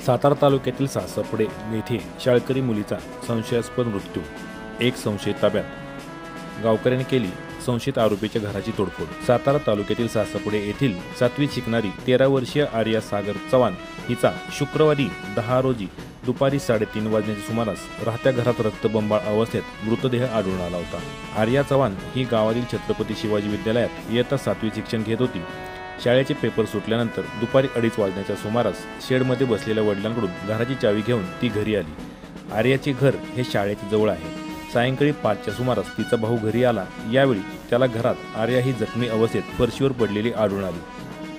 सातारा तालुक्यातील सासपडे येथे शाळकरी मुलीचा संशयास्पद मृत्यू, एक संशयित ताब्यात। गावकऱ्यांनी केली संशयित आरोपीच्या घराची तोडफोड। सातारा तालुक्यातील सासपडे येथील 7वीत शिकणारी 13 वर्षीय आर्या सागर चव्हाण हिचा शुक्रवारी 10 रोजी दुपारी 3:30 वाजण्याच्या सुमारास राहत्या घरात रक्तबंबाळ अवस्थेत मृतदेह आढळून आला होता। आर्या चव्हाण ही गावातील छत्रपती शिवाजी विद्यालयात इयत्ता 7वी शिक्षण घेत होती। शाळेचे पेपर सुटल्यानंतर दुपारी 2:30 वाजण्याच्या सुमारास शेडमध्ये बसलेल्या वडिलांकडून घराची चावी घेऊन ती घरी आली। आर्याचे घर हे शाळेच्या जवळ आहे। सायंकाळी 5च्या सुमारास तिचा भाऊ घरी आला। यावेळी त्याला घरात आर्या ही जखमी अवस्थेत फरशीवर पडलेली आढळून आली।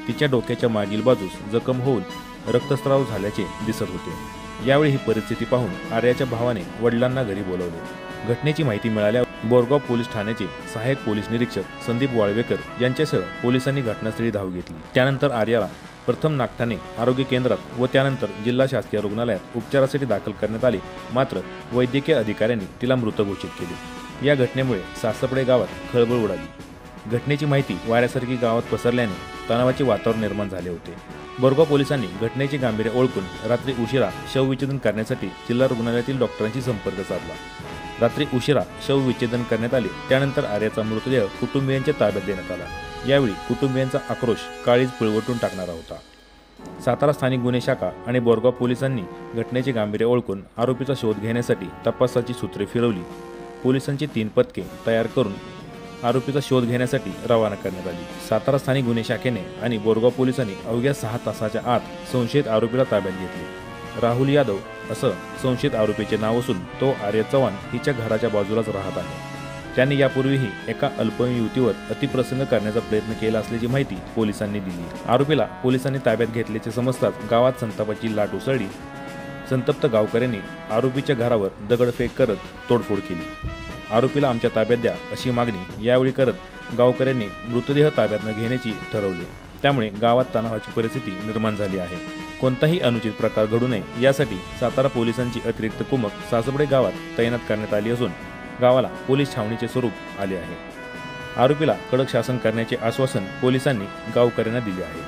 तिच्या डोक्याच्या मागील बाजूस जखम होऊन रक्तस्राव झाल्याचे दिसत होते। यावेळी ही परिस्थिती पाहून आर्याच्या भावाने वडिलांना घरी बोलावले। घटनेची माहिती मिळाल्यावर बोरगाव पोलीस ठाण्याचे सहाय्यक पोलीस निरीक्षक संदीप वाळवेकर यांच्यासह पोलिसांनी घटनास्थळी धाव घेतली। त्यानंतर आर्याला प्रथम नागठाणे आरोग्य केंद्रात व त्यानंतर जिल्हा शासकीय रुग्णालयात उपचारासाठी दाखल करण्यात आले, मात्र वैद्यकीय अधिकाऱ्यांनी तिला मृत घोषित केले। या घटनेमुळे सासपडे गावात खळबळ उडाली। घटनेची माहिती वाऱ्यासारखी गावात पसरल्याने तणावाचे वातावरण निर्माण झाले होते। बोरगाव पोलिसांनी घटनेचे गांभीर्य ओळखून रात्री उशिरा शवविच्छेदन करण्यासाठी जिल्हा रुग्णालयातील डॉक्टरांशी संपर्क साधला। रात्री उशिरा शवविच्छेदन करण्यात आले। त्यानंतर आर्याचा मृतदेह कुटुंबियांच्या ताब्यात देण्यात आला। यावेळी कुटुंबियांचा आक्रोश काळीज पिळवटून टाकणारा होता। सातारा स्थानिक गुन्हे शाखा आणि बोरगाव पोलिसांनी घटनेचे गांभीर्य ओळखून आरोपीचा शोध घेण्यासाठी तपासाची सूत्रे फिरवली। पोलिसांची 3 पथके तयार करून आरोपीचा शोध घेण्यासाठी रवाना करण्यात आली। सातारा स्थानिक गुन्हे शाखेने आणि बोरगाव पोलिसांनी अवघ्या 6 तासाच्या आत संशयित आरोपीला ताब्यात घेतले। राहुल यादव असं संशयित आरोपीचे नाव असून तो आर्या चव्हाण हिच्या घराच्या बाजूलाच राहत आहे। त्याने यापूर्वीही एका अल्पवयीन युवतीवर अतिप्रसंग करण्याचा प्रयत्न केला असल्याची माहिती पोलिसांनी दिली। आरोपीला पोलिसांनी ताब्यात घेतल्याचे समजताच गावात संतापाची लाट उसळली। संतप्त गावकऱ्यांनी आरोपीच्या घरावर दगडफेक करत तोडफोड केली। आरोपीला आमच्या ताब्यात द्या अशी मागणी यावेळी करत गावकऱ्यांनी मृतदेह ताब्यात न घेण्याची ठरवले। त्यामुळे गावात तणावाची परिस्थिती निर्माण झाली आहे। कोणताही अनुचित प्रकार घडू नये यासाठी सातारा पोलिसांची अतिरिक्त कुमक सासपडे गावात तैनात करण्यात आली असून गावाला पोलीस छावणीचे स्वरूप आले आहे। आरोपीला कडक शासन करण्याचे आश्वासन पोलिसांनी गावकऱ्यांना दिले आहे।